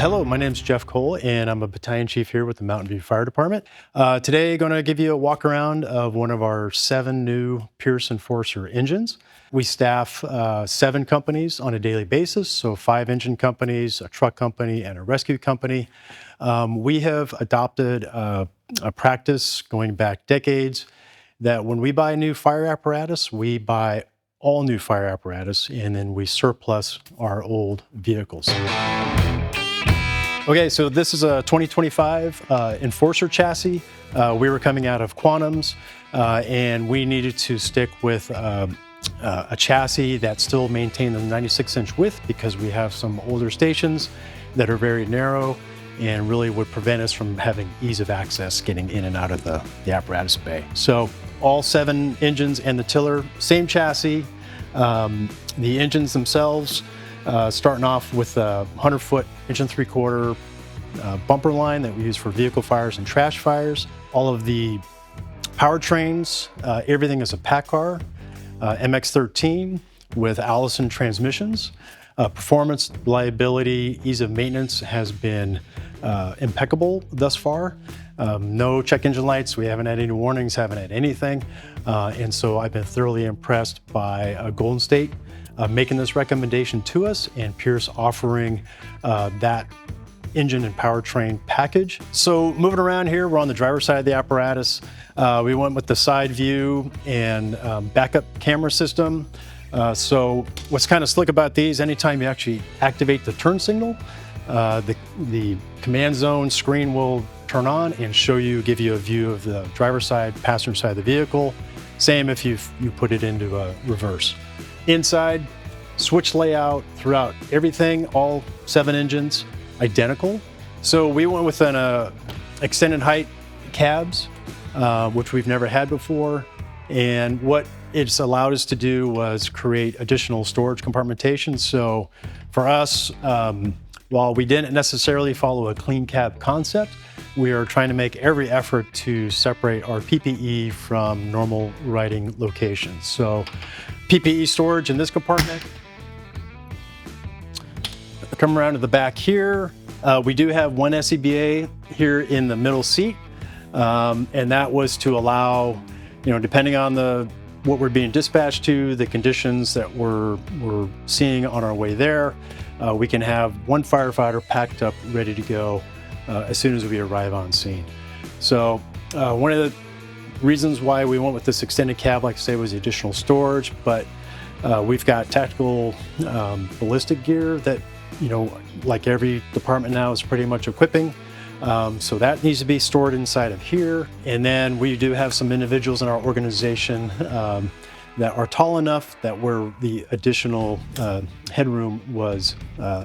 Hello, my name is Jeff Cole, and I'm a Battalion Chief here with the Mountain View Fire Department. Today, going to give you a walk around of one of our 7 new Pierce Enforcer engines. We staff 7 companies on a daily basis, so 5 engine companies, a truck company, and a rescue company. We have adopted a practice going back decades that when we buy new fire apparatus, we buy all new fire apparatus, and then we surplus our old vehicles. Okay, so this is a 2025 Enforcer chassis. We were coming out of Quantums, and we needed to stick with a chassis that still maintained the 96-inch width because we have some older stations that are very narrow and really would prevent us from having ease of access getting in and out of the apparatus bay. So all 7 engines and the tiller, same chassis. The engines themselves, starting off with a 100-foot, 1.75-inch bumper line that we use for vehicle fires and trash fires. All of the powertrains, everything is a PACCAR, MX-13 with Allison transmissions. Performance, reliability, ease of maintenance has been impeccable thus far. No check engine lights, we haven't had any warnings, haven't had anything. And so I've been thoroughly impressed by Golden State making this recommendation to us and Pierce offering that engine and powertrain package. So moving around here, we're on the driver's side of the apparatus. We went with the side view and backup camera system. So what's kind of slick about these, anytime you actually activate the turn signal, the command zone screen will turn on and give you a view of the driver's side, passenger side of the vehicle. Same if you put it into reverse. Inside, switch layout throughout everything, all 7 engines, identical. So we went with an extended height cabs, which we've never had before. And what it's allowed us to do was create additional storage compartmentation. So for us, while we didn't necessarily follow a clean cab concept, we are trying to make every effort to separate our PPE from normal riding locations. So PPE storage in this compartment. Come around to the back here. We do have one SCBA here in the middle seat. And that was to allow, depending on what we're being dispatched to, the conditions that we're seeing on our way there, we can have one firefighter packed up, ready to go as soon as we arrive on scene. So one of the reasons why we went with this extended cab, like I say, was the additional storage, but we've got tactical ballistic gear that, like every department now is pretty much equipping. So that needs to be stored inside of here. And then we do have some individuals in our organization that are tall enough that where the additional headroom was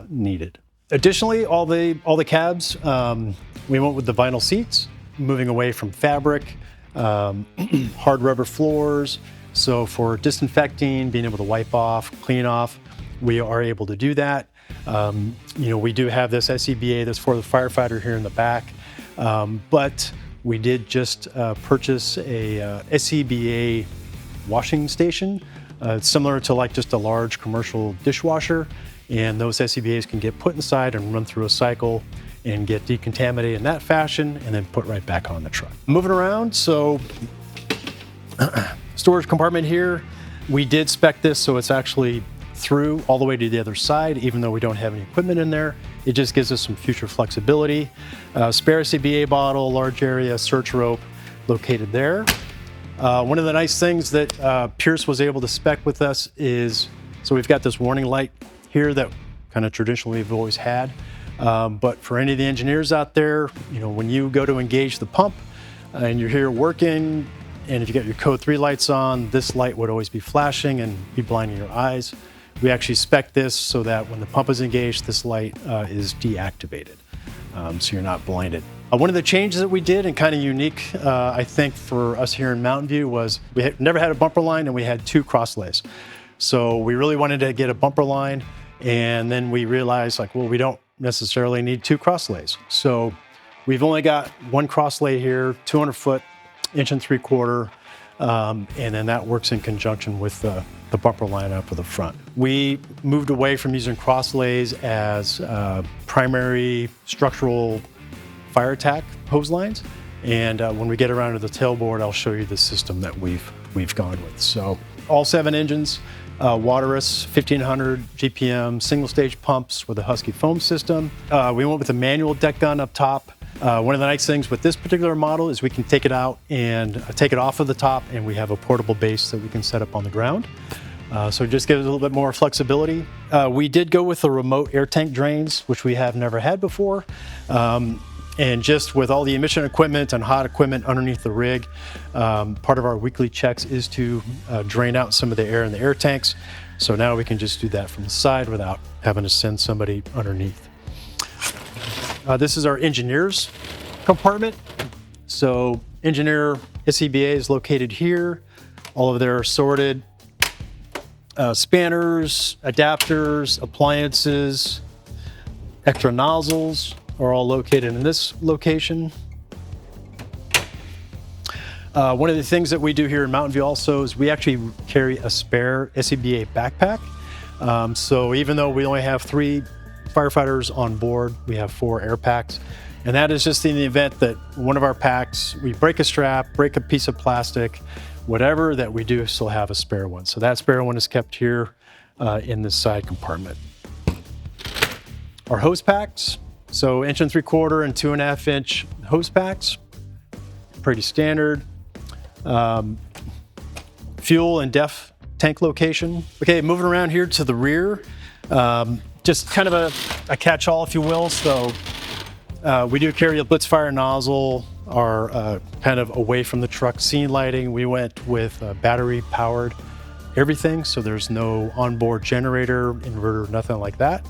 needed. Additionally, all the cabs, we went with the vinyl seats, moving away from fabric, hard rubber floors. So for disinfecting, being able to wipe off, clean off, we are able to do that. We do have this SCBA that's for the firefighter here in the back, but we did just purchase a SCBA washing station. It's similar to like just a large commercial dishwasher, and those SCBAs can get put inside and run through a cycle and get decontaminated in that fashion and then put right back on the truck. Moving around, so storage compartment here, we did spec this so it's actually through all the way to the other side, even though we don't have any equipment in there. It just gives us some future flexibility. Spare CBA bottle, large area search rope located there. One of the nice things that Pierce was able to spec with us is, so we've got this warning light here that kind of traditionally we've always had. But for any of the engineers out there, when you go to engage the pump and you're here working, and if you got your code 3 lights on, this light would always be flashing and be blinding your eyes. We actually spec this so that when the pump is engaged, this light is deactivated, so you're not blinded. One of the changes that we did, and kind of unique, I think, for us here in Mountain View was we had never had a bumper line and we had 2 crosslays. So we really wanted to get a bumper line, and then we realized, we don't necessarily need 2 crosslays. So we've only got 1 crosslay here, 200-foot, 1.75-inch and then that works in conjunction with the bumper lineup for the front. We moved away from using crosslays as primary structural fire attack hose lines, and when we get around to the tailboard, I'll show you the system that we've gone with. So all 7 engines, Waterous 1500 GPM single stage pumps with a Husky foam system. We went with a manual deck gun up top. One of the nice things with this particular model is we can take it out and take it off of the top, and we have a portable base that we can set up on the ground. So it just gives a little bit more flexibility. We did go with the remote air tank drains, which we have never had before. And just with all the emission equipment and hot equipment underneath the rig, part of our weekly checks is to drain out some of the air in the air tanks. So now we can just do that from the side without having to send somebody underneath. This is our engineer's compartment. So engineer SCBA is located here. All of their sorted spanners, adapters, appliances, extra nozzles are all located in this location. One of the things that we do here in Mountain View also is we actually carry a spare SCBA backpack. So even though we only have 3 firefighters on board, we have 4 air packs. And that is just in the event that one of our packs, we break a strap, break a piece of plastic, whatever, that we do still have a spare one. So that spare one is kept here in this side compartment. Our hose packs, so 1 3/4 and 2.5 inch hose packs, pretty standard. Fuel and def tank location. Okay, moving around here to the rear, just kind of a catch-all, if you will. So we do carry a Blitzfire nozzle, our kind of away from the truck scene lighting. We went with battery powered everything, so there's no onboard generator, inverter, nothing like that.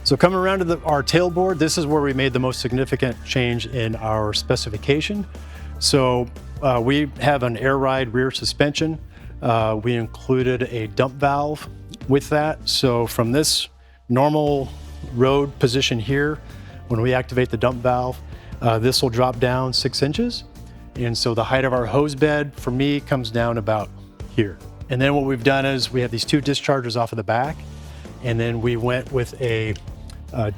So coming around to our tailboard, this is where we made the most significant change in our specification. So we have an air ride rear suspension. We included a dump valve with that. So from this normal road position here, when we activate the dump valve, this will drop down 6 inches. And so the height of our hose bed for me comes down about here. And then what we've done is we have these 2 dischargers off of the back. And then we went with a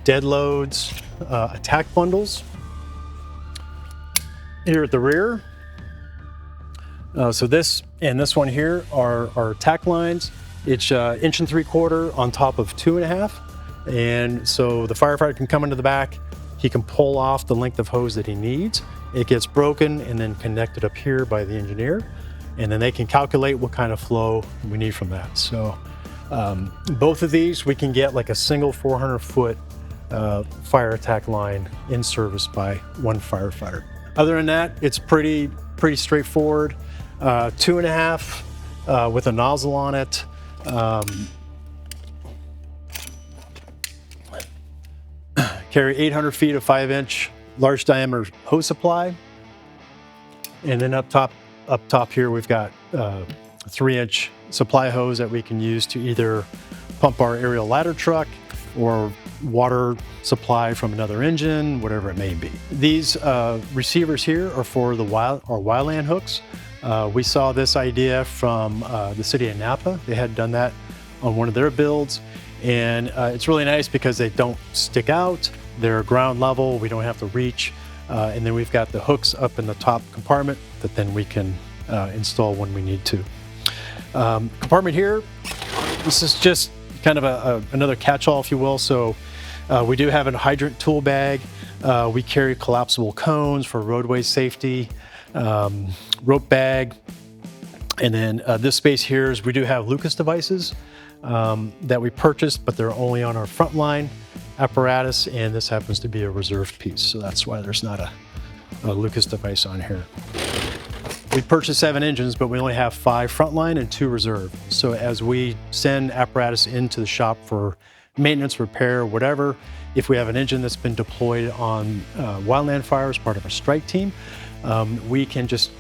dead loads attack bundles here at the rear. So this and this one here are our attack lines. It's 1 3/4 on top of 2.5. And so the firefighter can come into the back, he can pull off the length of hose that he needs. It gets broken and then connected up here by the engineer. And then they can calculate what kind of flow we need from that. So both of these, we can get like a single 400-foot fire attack line in service by 1 firefighter. Other than that, it's pretty straightforward. 2.5 with a nozzle on it. Carry 800 feet of 5-inch large diameter hose supply. And then up top here, we've got 3-inch supply hose that we can use to either pump our aerial ladder truck or water supply from another engine, whatever it may be. These receivers here are for our wildland hooks. We saw this idea from the city of Napa. They had done that on one of their builds. And it's really nice because they don't stick out. They're ground level, we don't have to reach. And then we've got the hooks up in the top compartment that then we can install when we need to. Compartment here, this is just kind of another catch-all, if you will. So we do have a hydrant tool bag. We carry collapsible cones for roadway safety, rope bag. And then this space here is we do have Lucas devices that we purchased, but they're only on our front line apparatus, and this happens to be a reserved piece. So that's why there's not a Lucas device on here. We purchased 7 engines, but we only have 5 frontline and 2 reserve. So as we send apparatus into the shop for maintenance, repair, whatever, if we have an engine that's been deployed on wildland fire as part of a strike team, we can just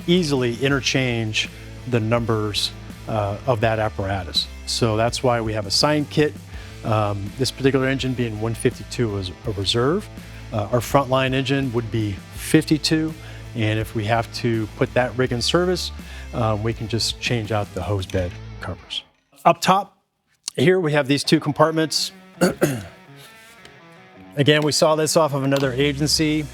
easily interchange the numbers of that apparatus. So that's why we have a signed kit. This particular engine being 152 is a reserve. Our frontline engine would be 52. And if we have to put that rig in service, we can just change out the hose bed covers. Up top here we have these two compartments. Again, we saw this off of another agency,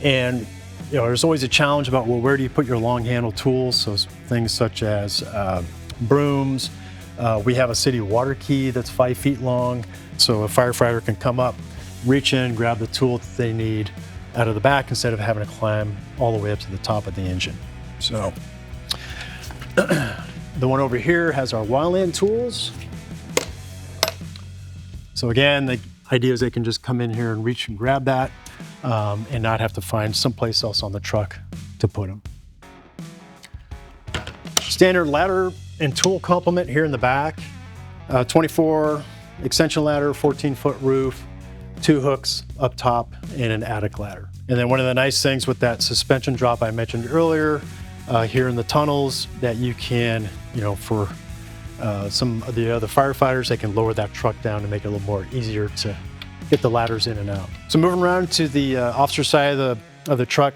and there's always a challenge about, well, where do you put your long handle tools? So things such as brooms. We have a city water key that's 5 feet long, so a firefighter can come up, reach in, grab the tool that they need out of the back instead of having to climb all the way up to the top of the engine. So the one over here has our wildland tools. So again, the idea is they can just come in here and reach and grab that and not have to find someplace else on the truck to put them. Standard ladder and tool complement here in the back. 24 extension ladder, 14-foot roof, 2 hooks up top, and an attic ladder. And then one of the nice things with that suspension drop I mentioned earlier, here in the tunnels, that you can, for some of the other firefighters, they can lower that truck down to make it a little more easier to get the ladders in and out. So moving around to the officer side of the truck,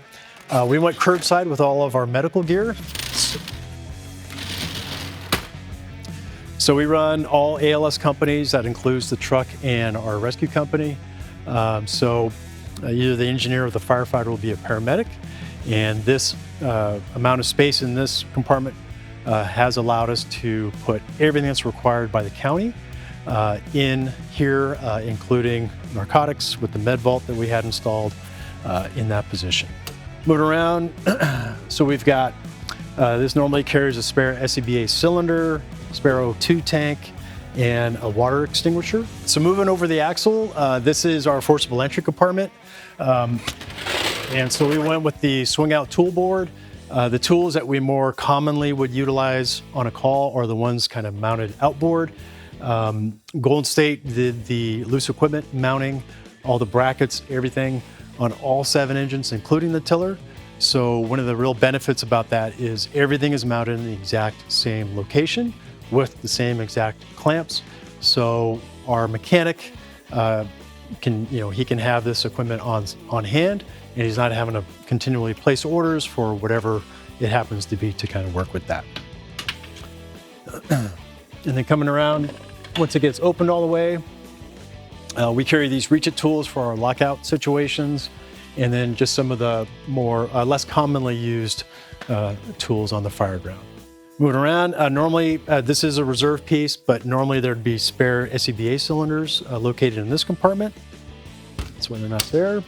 we went curbside with all of our medical gear. So we run all ALS companies. That includes the truck and our rescue company. So either the engineer or the firefighter will be a paramedic. And this amount of space in this compartment has allowed us to put everything that's required by the county in here, including narcotics with the med vault that we had installed in that position. Moving around, so we've got, this normally carries a spare SCBA cylinder, spare O2 tank, and a water extinguisher. So moving over the axle, this is our forcible entry compartment. And so we went with the swing out tool board. The tools that we more commonly would utilize on a call are the ones kind of mounted outboard. Golden State did the loose equipment mounting, all the brackets, everything on all 7 engines, including the tiller. So one of the real benefits about that is everything is mounted in the exact same location with the same exact clamps. So our mechanic can, he can have this equipment on hand, and he's not having to continually place orders for whatever it happens to be to kind of work with that. And then coming around, once it gets opened all the way, we carry these reach-it tools for our lockout situations, and then just some of the more less commonly used tools on the fire ground. Moving around, normally this is a reserve piece, but normally there'd be spare SCBA cylinders located in this compartment. That's why they're not there.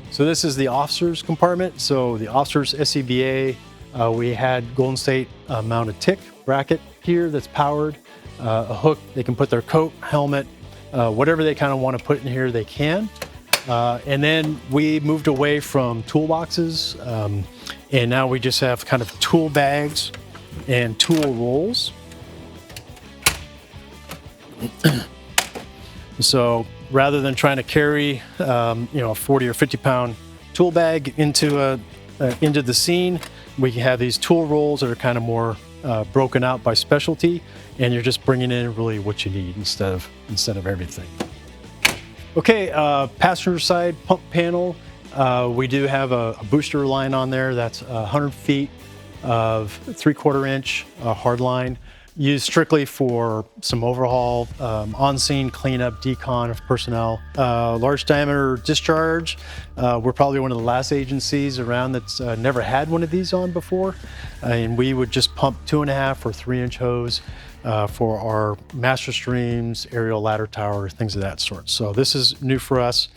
So this is the officer's compartment. So the officer's SCBA, we had Golden State mounted tick bracket here that's powered, a hook. They can put their coat, helmet, whatever they kind of want to put in here, they can. And then we moved away from toolboxes, and now we just have kind of tool bags and tool rolls. So rather than trying to carry, a 40 or 50 pound tool bag into the scene, we have these tool rolls that are kind of more broken out by specialty, and you're just bringing in really what you need instead of everything. Okay, passenger side pump panel. We do have a booster line on there that's 100 feet of 3/4 inch hard line, used strictly for some overhaul, on-scene cleanup, decon of personnel. Large diameter discharge. We're probably one of the last agencies around that's never had one of these on before. And we would just pump 2.5 or 3 inch hose for our master streams, aerial ladder tower, things of that sort. So this is new for us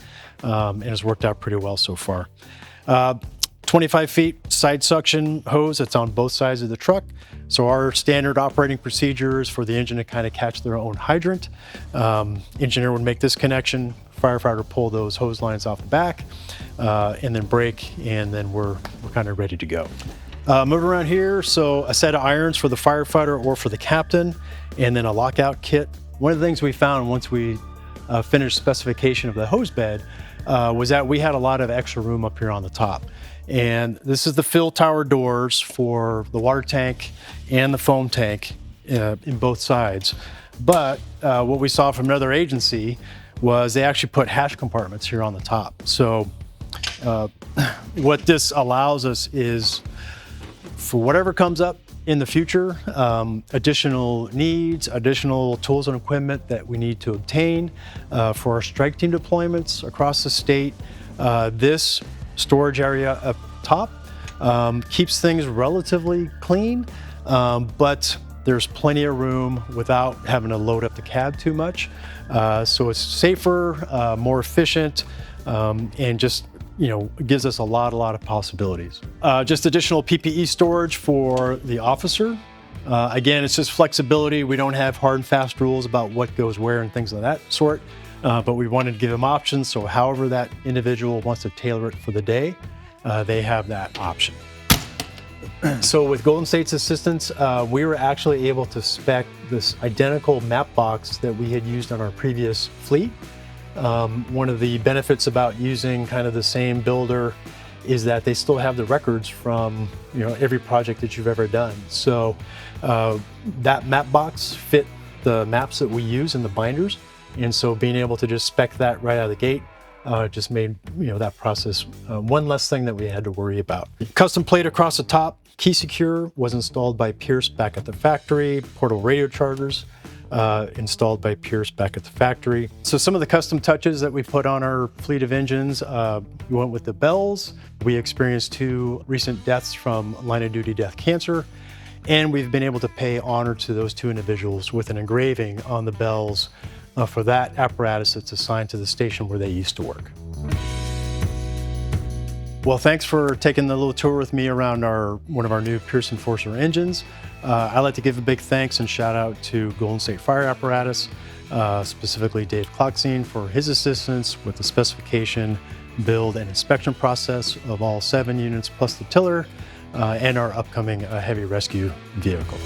and has worked out pretty well so far. 25 feet side suction hose that's on both sides of the truck. So our standard operating procedure is for the engine to kind of catch their own hydrant. Engineer would make this connection, firefighter pull those hose lines off the back, and then brake, and then we're kind of ready to go. Moving around here, so a set of irons for the firefighter or for the captain, and then a lockout kit. One of the things we found once we finished specification of the hose bed was that we had a lot of extra room up here on the top. And this is the fill tower doors for the water tank and the foam tank in both sides. But what we saw from another agency was they actually put hatch compartments here on the top. So What this allows us is, for whatever comes up in the future, additional needs, additional tools and equipment that we need to obtain for our strike team deployments across the state. This storage area up top keeps things relatively clean, but there's plenty of room without having to load up the cab too much. So it's safer, more efficient, and just gives us a lot of possibilities. Just additional PPE storage for the officer. Again, it's just flexibility. We don't have hard and fast rules about what goes where and things of that sort, but we wanted to give them options. So however that individual wants to tailor it for the day, they have that option. So with Golden State's assistance, we were actually able to spec this identical map box that we had used on our previous fleet. One of the benefits about using kind of the same builder is that they still have the records from every project that you've ever done. So that map box fit the maps that we use in the binders, and so being able to just spec that right out of the gate just made that process one less thing that we had to worry about. Custom plate across the top, Key Secure, was installed by Pierce back at the factory. Portable radio chargers installed by Pierce back at the factory. So some of the custom touches that we put on our fleet of engines, we went with the bells. We experienced 2 recent deaths from line of duty death cancer, and we've been able to pay honor to those 2 individuals with an engraving on the bells for that apparatus that's assigned to the station where they used to work. Well, thanks for taking the little tour with me around one of our new Pierce Enforcer engines. I'd like to give a big thanks and shout out to Golden State Fire Apparatus, specifically Dave Klotzine for his assistance with the specification, build, and inspection process of all 7 units plus the tiller, and our upcoming heavy rescue vehicle.